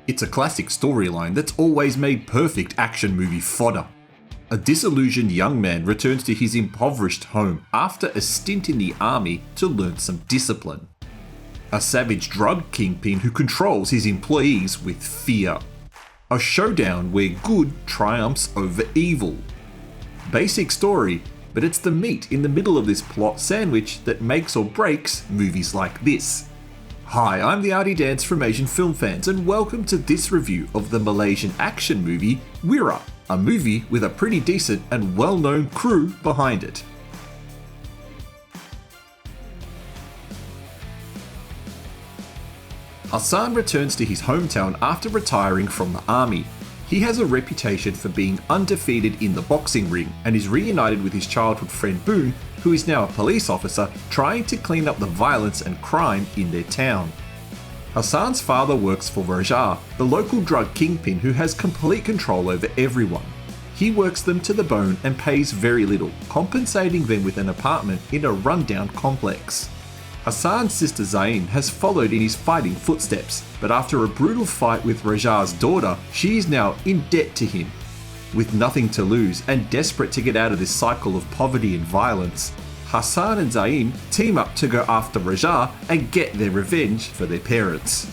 It's a classic storyline that's always made perfect action movie fodder. A disillusioned young man returns to his impoverished home after a stint in the army to learn some discipline. A savage drug kingpin who controls his employees with fear. A showdown where good triumphs over evil. Basic story, but it's the meat in the middle of this plot sandwich that makes or breaks movies like this. Hi, I'm the Artie Dance from Asian Film Fans, and welcome to this review of the Malaysian action movie Wira, a movie with a pretty decent and well-known crew behind it. Hassan returns to his hometown after retiring from the army. He has a reputation for being undefeated in the boxing ring and is reunited with his childhood friend Boon, who is now a police officer trying to clean up the violence and crime in their town. Hassan's father works for Raja, the local drug kingpin who has complete control over everyone. He works them to the bone and pays very little, compensating them with an apartment in a rundown complex. Hassan's sister Zain has followed in his fighting footsteps, but after a brutal fight with Raja's daughter, she is now in debt to him. With nothing to lose and desperate to get out of this cycle of poverty and violence, Hassan and Zain team up to go after Raja and get their revenge for their parents.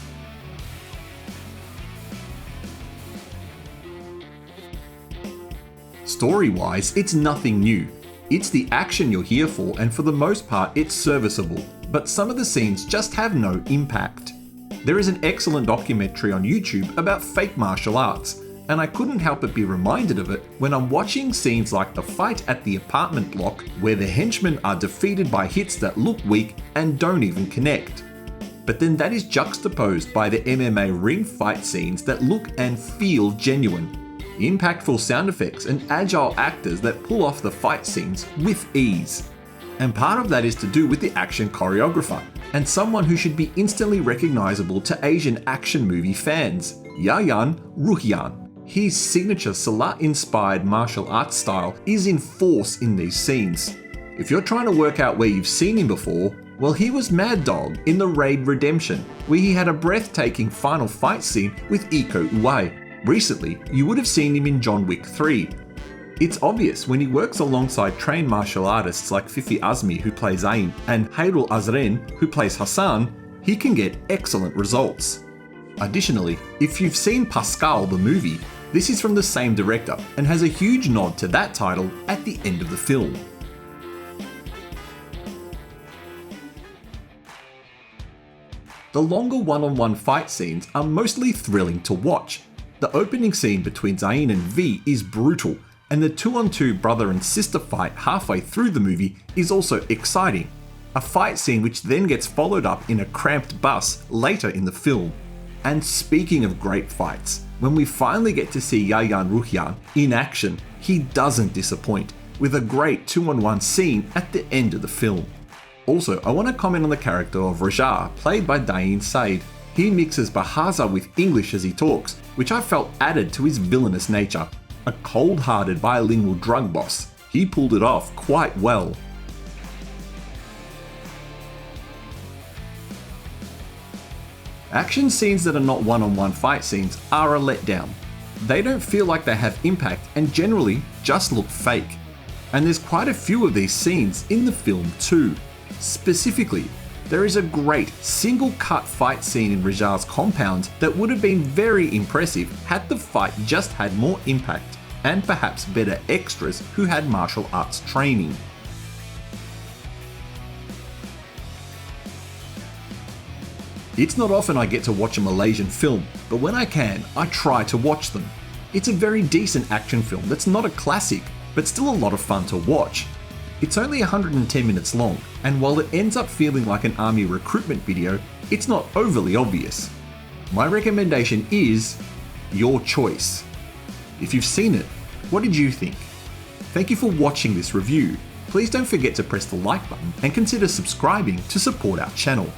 Story-wise, it's nothing new. It's the action you're here for, and for the most part it's serviceable, but some of the scenes just have no impact. There is an excellent documentary on YouTube about fake martial arts, and I couldn't help but be reminded of it when I'm watching scenes like the fight at the apartment block where the henchmen are defeated by hits that look weak and don't even connect. But then that is juxtaposed by the MMA ring fight scenes that look and feel genuine. Impactful sound effects and agile actors that pull off the fight scenes with ease. And part of that is to do with the action choreographer, and someone who should be instantly recognizable to Asian action movie fans, Yayan Ruhian. His signature Salah-inspired martial arts style is in force in these scenes. If you're trying to work out where you've seen him before, well, he was Mad Dog in The Raid Redemption, where he had a breathtaking final fight scene with Iko Uwais. Recently, you would have seen him in John Wick 3. It's obvious when he works alongside trained martial artists like Fifi Azmi, who plays Zain, and Hairul Azren, who plays Hassan, he can get excellent results. Additionally, if you've seen Pascal the movie, this is from the same director and has a huge nod to that title at the end of the film. The longer one-on-one fight scenes are mostly thrilling to watch. The opening scene between Zain and V is brutal, and the two-on-two brother and sister fight halfway through the movie is also exciting. A fight scene which then gets followed up in a cramped bus later in the film. And speaking of great fights, when we finally get to see Yayan Ruhian in action, he doesn't disappoint, with a great 2-on-1 scene at the end of the film. Also, I want to comment on the character of Raja, played by Dain Said. He mixes Bahasa with English as he talks, which I felt added to his villainous nature. A cold-hearted bilingual drug boss. He pulled it off quite well. Action scenes that are not one-on-one fight scenes are a letdown. They don't feel like they have impact and generally just look fake. And there's quite a few of these scenes in the film too. Specifically, there is a great single-cut fight scene in Raja's compound that would have been very impressive had the fight just had more impact and perhaps better extras who had martial arts training. It's not often I get to watch a Malaysian film, but when I can, I try to watch them. It's a very decent action film that's not a classic, but still a lot of fun to watch. It's only 110 minutes long, and while it ends up feeling like an army recruitment video, it's not overly obvious. My recommendation is your choice. If you've seen it, what did you think? Thank you for watching this review. Please don't forget to press the like button and consider subscribing to support our channel.